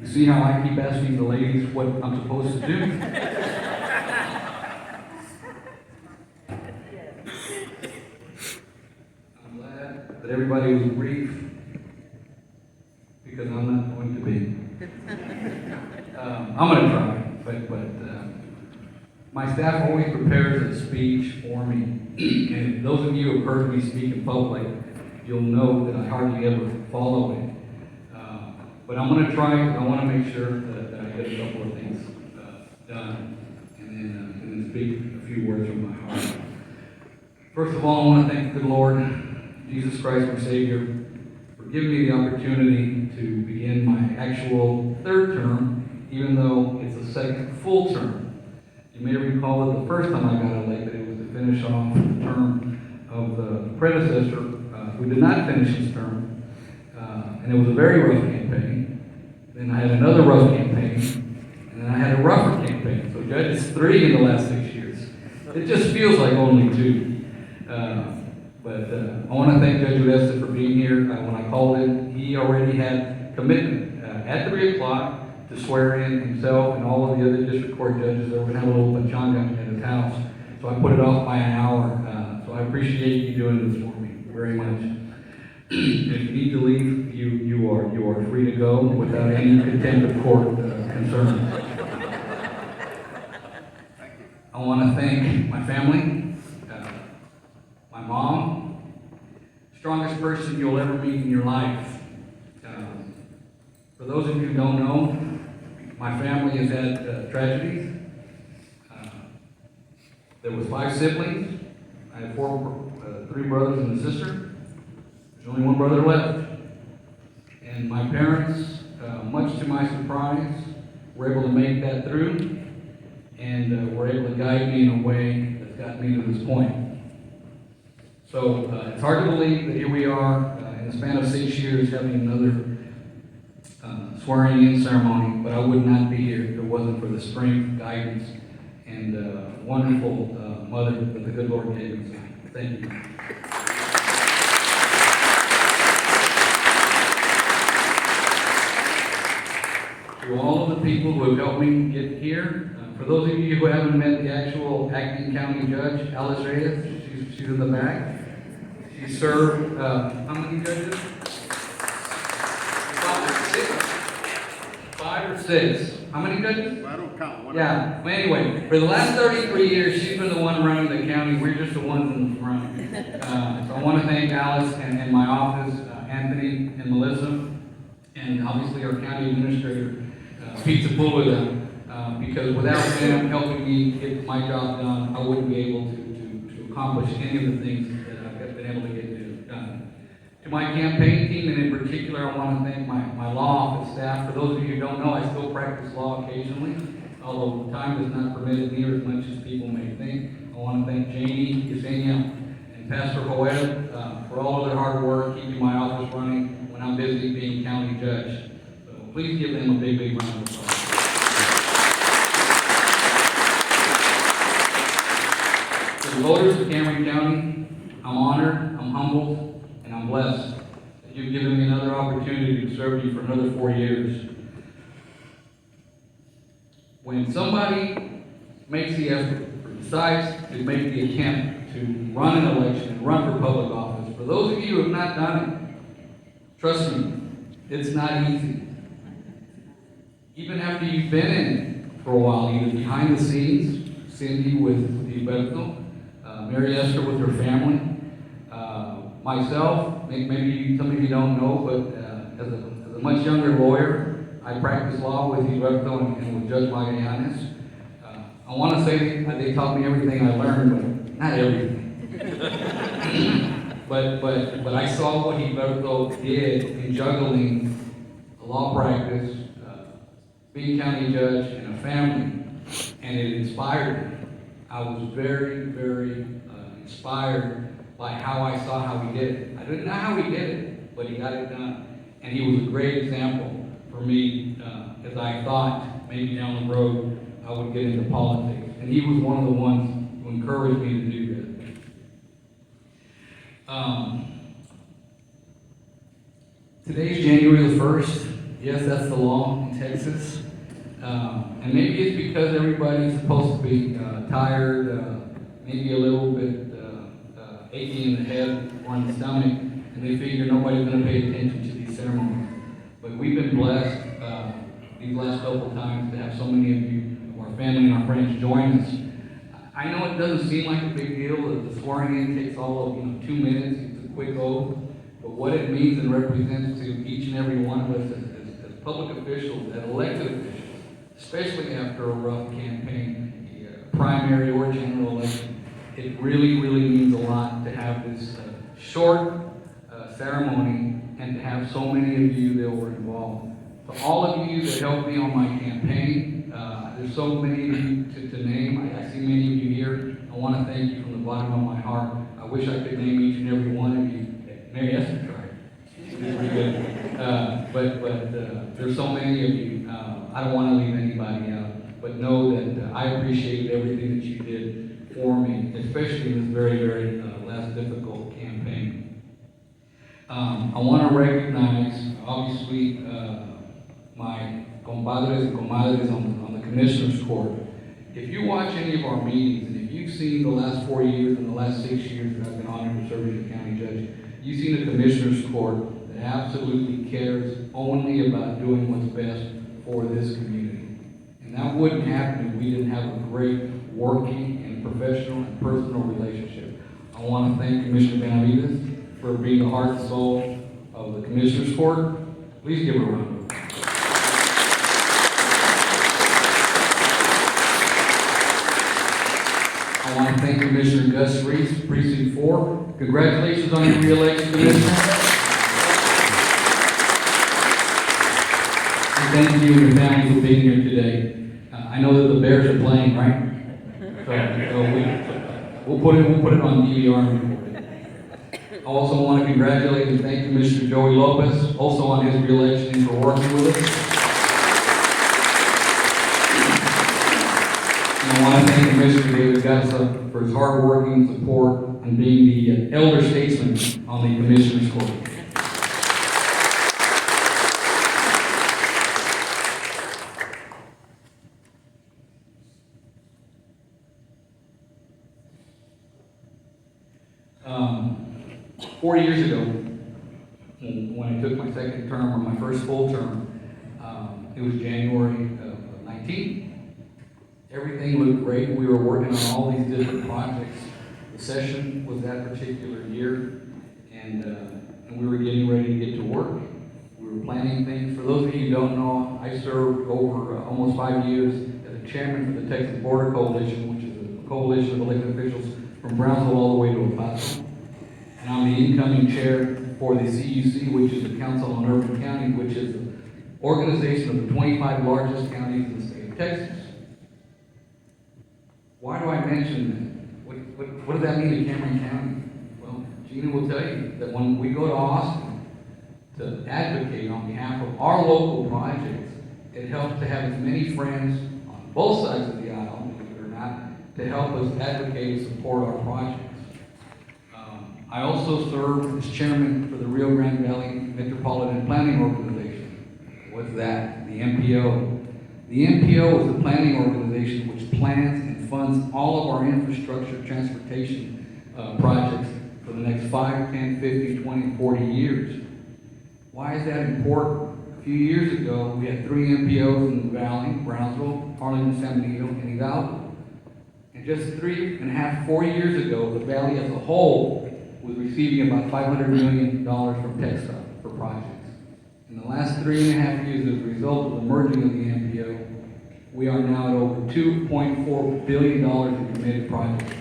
You see how I keep asking the ladies what I'm supposed to do? I'm glad that everybody was brief, because I'm not going to be. I'm going to try, but my staff always prepares a speech for me. And those of you who have heard me speak in public, you'll know that I hardly ever follow it. But I'm going to try, because I want to make sure that I get a couple of things done, and then speak a few words from my heart. First of all, I want to thank the good Lord, Jesus Christ, my Savior, for giving me the opportunity to begin my actual third term, even though it's a second full term. You may recall that the first time I got elected, it was to finish off the term of the predecessor, who did not finish his term. And it was a very rough campaign. Then I had another rough campaign, and then I had a rougher campaign. So Judge, it's 3 in the last 6 years. It just feels like only 2. But I want to thank Judge Odessa for being here. When I called him, he already had commitment at 3 o'clock to swear in himself and all of the other district court judges that were going to have a little pachanga at his house. So I put it off by an hour. So I appreciate you doing this for me very much. If you need to leave, you are free to go without any contempt of court concerns. I want to thank my family, my mom, strongest person you'll ever meet in your life. For those of you who don't know, my family has had tragedies. There was 5 siblings. I had 3 brothers and a sister. There's only 1 brother left. And my parents, much to my surprise, were able to make that through, and were able to guide me in a way that's got me to this point. So it's hard to believe that here we are in the span of 6 years having another swearing in ceremony, but I would not be here if it wasn't for the strength, guidance, and wonderful mother that the good Lord gave me. Thank you. To all of the people who have helped me get here, for those of you who haven't met the actual acting county judge, Alice Reyes, she's in the back. She served, how many judges? 5 or 6. How many judges? I don't count. Yeah. Well, anyway, for the last 33 years, she's been the one running the county. We're just the ones in the front. So I want to thank Alice and my office, Anthony and Melissa, and obviously our county administrator, Pete Sepulveda, because without them helping me get my job done, I wouldn't be able to accomplish any of the things that I've been able to get done. To my campaign team, and in particular, I want to thank my law office staff. For those of you who don't know, I still practice law occasionally, although time does not permit it near as much as people may think. I want to thank Janie, Yesenia, and Pastor Joel for all of their hard work keeping my office running when I'm busy being county judge. So please give them a big, big round of applause. To the voters of Cameron County, I'm honored, I'm humbled, and I'm blessed that you've given me another opportunity to serve you for another 4 years. When somebody makes the effort, or decides to make the attempt to run an election and run for public office, for those of you who have not done it, trust me, it's not easy. Even after you've been in it for a while, either behind the scenes, Cindy with Gilberto, Mary Esther with her family, myself, maybe some of you don't know, but as a much younger lawyer, I practiced law with Gilberto and with Judge Magallanes. I want to say they taught me everything I learned, but not everything. but I saw what Gilberto did in juggling a law practice, being county judge, and a family, and it inspired me. I was very, very inspired by how I saw how he did it. I didn't know how he did it, but he got it done. And he was a great example for me as I thought maybe down the road I would get into politics. And he was one of the ones who encouraged me to do that. Today's January the 1st. Yes, that's the law in Texas. And maybe it's because everybody's supposed to be tired, maybe a little bit achy in the head or in the stomach, and they figure nobody's going to pay attention to these ceremonies. But we've been blessed these last couple of times to have so many of you, of our family and our friends, join us. I know it doesn't seem like a big deal that the swearing in takes all of 2 minutes. It's a quick oath. But what it means and represents to each and every one of us as public officials, as elected officials, especially after a rough campaign, primary or general election, it really, really means a lot to have this short ceremony and to have so many of you that were involved. To all of you that helped me on my campaign, there's so many of you to name. I see many of you here. I want to thank you from the bottom of my heart. I wish I could name each and every one of you. Mary Esther tried. She did pretty good. But there's so many of you. I don't want to leave anybody out. But know that I appreciate everything that you did for me, especially in this very, very last difficult campaign. I want to recognize, obviously, my compadres and comadres on the Commissioner's Court. If you watch any of our meetings, and if you've seen the last 4 years and the last 6 years that I've been honored to serve as a county judge, you've seen a Commissioner's Court that absolutely cares only about doing what's best for this community. And that wouldn't happen if we didn't have a great working and professional and personal relationship. I want to thank Commissioner Benavides for being the heart and soul of the Commissioner's Court. Please give her a round of applause. I want to thank Commissioner Gus Reese, Precinct 4. Congratulations on your re-election, Commissioner. And thank you and your family for being here today. I know that the Bears are playing, right? So we'll put it on DVR and record it. I also want to congratulate and thank Commissioner Joey Lopez, also on his re-election and for working with us. I want to thank Commissioner David Gutsa for his hard work and support and being the elder statesman on the Commissioner's Court. 4 years ago, when I took my second term, or my first full term, it was January of 19. Everything looked great. We were working on all these different projects. The session was that particular year, and we were getting ready to get to work. We were planning things. For those of you who don't know, I served over almost 5 years as a chairman for the Texas Border Coalition, which is a coalition of elected officials from Brownsville all the way to El Paso. And I'm the incoming chair for the CUC, which is the Council on Urban County, which is an organization of the 25 largest counties in the state of Texas. Why do I mention that? What does that mean to Cameron County? Well, Gina will tell you that when we go to Austin to advocate on behalf of our local projects, it helps to have as many friends on both sides of the aisle, believe it or not, to help us advocate and support our projects. I also serve as chairman for the Rio Grande Valley Metropolitan Planning Organization. What's that? The MPO. The MPO is the planning organization which plans and funds all of our infrastructure transportation projects for the next 5, 10, 15, 20, 40 years. Why is that important? A few years ago, we had 3 MPOs in the valley: Brownsville, Arlington, San Benito, and Hidalgo. And just 3.5, 4 years ago, the valley as a whole was receiving about $500 million from TxDOT for projects. In the last 3.5 years, as a result of the merging of the MPO, we are now at over $2.4 billion in committed projects.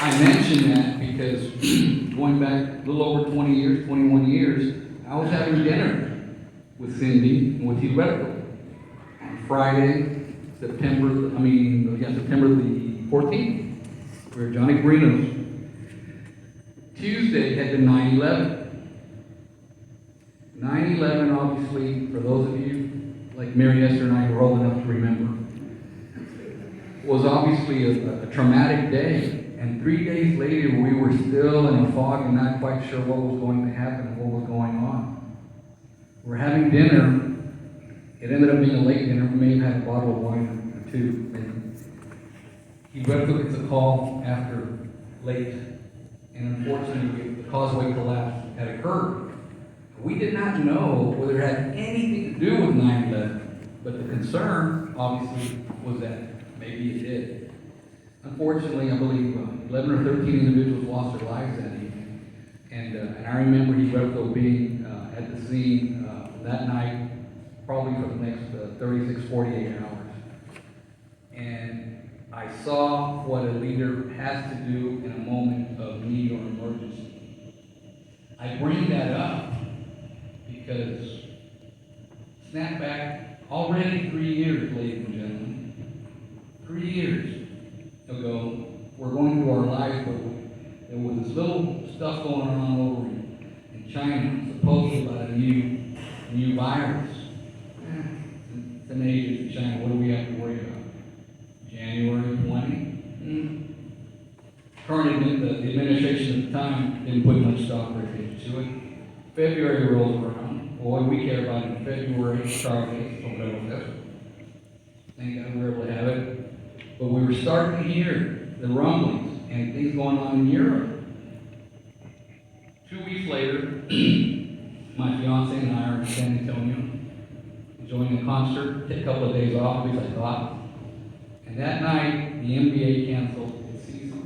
I mention that because going back a little over 20 years, 21 years, I was having dinner with Cindy and with Gilberto on Friday, September the 14th. We were at Johnny Carino's. Tuesday had been 9/11. 9/11, obviously, for those of you like Mary Esther and I who are old enough to remember, was obviously a traumatic day. And 3 days later, we were still in a fog and not quite sure what was going to happen and what was going on. We're having dinner. It ended up being a late dinner. We may have had a bottle of wine or two. And he gets a call after late. And unfortunately, the causeway collapse had occurred. We did not know whether it had anything to do with 9/11, but the concern, obviously, was that maybe it did. Unfortunately, I believe 11 or 13 individuals lost their lives that evening. And I remember Huberto being at the scene that night, probably for the next 36, 48 hours. And I saw what a leader has to do in a moment of need or emergency. I bring that up because snap back already 3 years, ladies and gentlemen. 3 years ago, we're going through our lives, but there was this little stuff going on over in China, supposedly about a new virus. It's an agent in China. What do we have to worry about? January 20? Currently, the administration at the time didn't put much stock or attention to it. February rolls around. Well, what do we care about in February? Stargates or whatever. Thank God we were able to have it. But we were starting to hear the rumblings and things going on in Europe. 2 weeks later, my fiance and I are in San Antonio, enjoying a concert, take a couple of days off, at least I thought. And that night, the NBA canceled its season.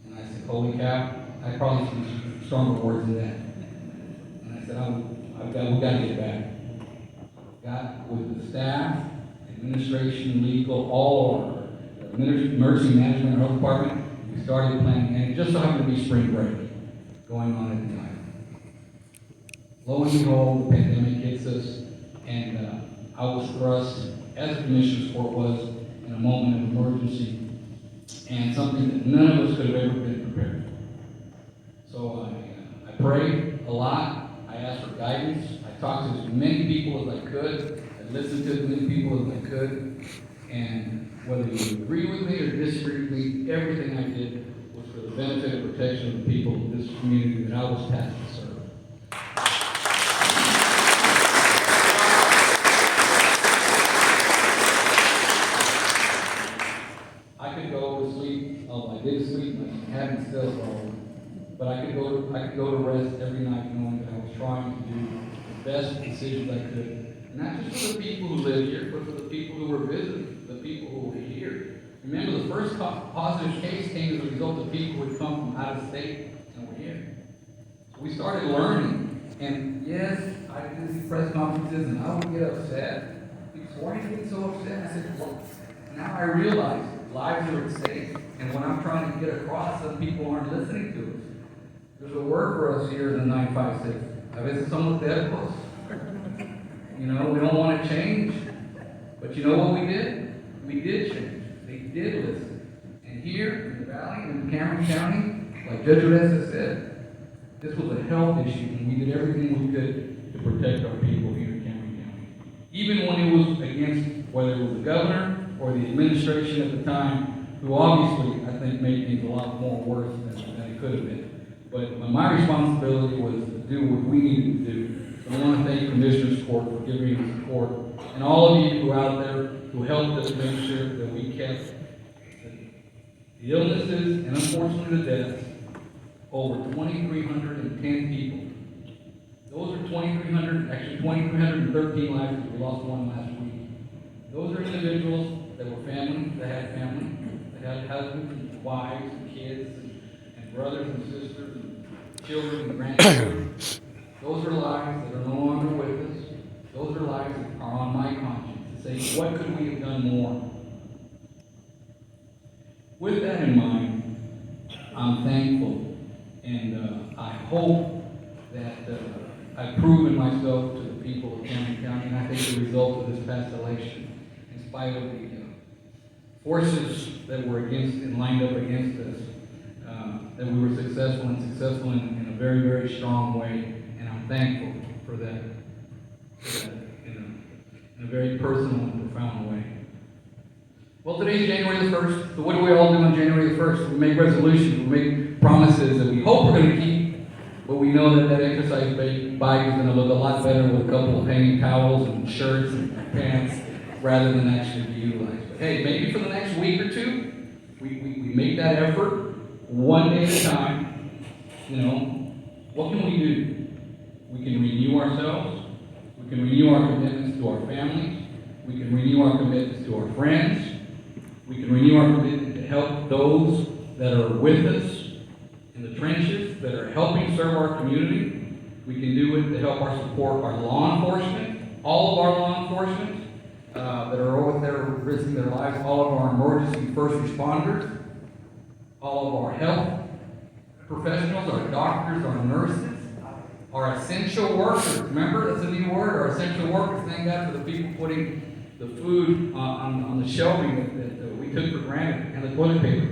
And I said, holy cow, I probably some stronger words than that. And I said, we've got to get back. Got with the staff, administration, legal, all our emergency management, our health department, we started planning, and it just so happened to be spring break going on at the time. Lo and behold, the pandemic hits us, and I was thrust, as the commissioner's court was, in a moment of emergency, and something that none of us could have ever been prepared for. So I prayed a lot. I asked for guidance. I talked to as many people as I could. I listened to as many people as I could. And whether you agree with me or disagree with me, everything I did was for the benefit and protection of the people of this community that I was tasked to serve. I could go to sleep. I did sleep. I haven't still, but I could go to rest every night knowing that I was trying to do the best decisions I could, not just for the people who live here, but for the people who were visiting, the people who were here. Remember, the first positive case came as a result of people who had come from out of state and were here. So we started learning, and yes, I did these press conferences, and I would get upset. Because why are you getting so upset? I said, well, now I realize lives are at stake, and when I'm trying to get across, some people aren't listening to us. There's a word for us here in the 956. A veces somos tercos. You know, we don't want to change. But you know what we did? We did change. They did listen. And here in the valley, in Cameron County, like Judge Oresa said, this was a health issue, and we did everything we could to protect our people here in Cameron County. Even when it was against, whether it was the governor or the administration at the time, who obviously, I think, made things a lot more worse than it could have been. But my responsibility was to do what we needed to do. So I want to thank Commissioner's Court for giving us support, and all of you who are out there who helped us make sure that we kept the illnesses and unfortunately the deaths over 2,310 people. Those are 2,300, actually 2,313 lives, because we lost one last week. Those are individuals that were family, that had family, that had husbands and wives and kids and brothers and sisters and children and grandchildren. Those are lives that are no longer with us. Those are lives that are on my conscience to say, what could we have done more? With that in mind, I'm thankful, and I hope that I've proven myself to the people of Cameron County, and I think the result of this past election, in spite of the forces that were against and lined up against us, that we were successful in a very, very strong way, and I'm thankful for that, in a very personal and profound way. Well, today's January the 1st, so what do we all do on January the 1st? We make resolutions, we make promises that we hope we're going to keep, but we know that that exercise bike is going to look a lot better with a couple of hanging towels and shirts and pants rather than actually be utilized. But hey, maybe for the next week or two, we make that effort one day at a time. You know, what can we do? We can renew ourselves. We can renew our commitments to our families. We can renew our commitments to our friends. We can renew our commitment to help those that are with us in the trenches, that are helping serve our community. We can do it to help our support our law enforcement, all of our law enforcement that are over there risking their lives, all of our emergency first responders, all of our health professionals, our doctors, our nurses, our essential workers. Remember, that's a new word, our essential workers. Thank God for the people putting the food on the shelving that we took for granted, and the toilet paper.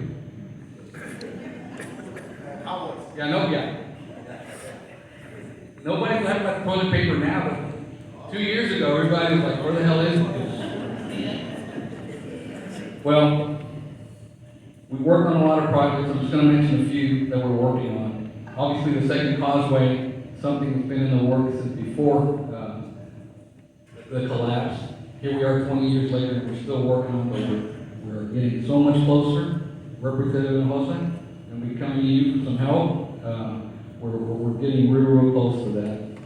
Nobody's laughing about the toilet paper now, but 2 years ago, everybody was like, where the hell is this? Well, we worked on a lot of projects. I'm just going to mention a few that we're working on. Obviously, the second causeway, something that's been in the works since before the collapse. Here we are 20 years later, and we're still working on it. We're getting so much closer, Representative Jose, and we come to you for some help. We're getting real close to that.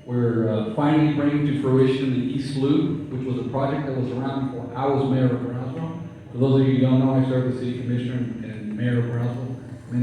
We're finally bringing to fruition the East Loop, which was a project that was around before I was mayor of Brownsville. For those of you who don't know, I served as city commissioner and mayor of Brownsville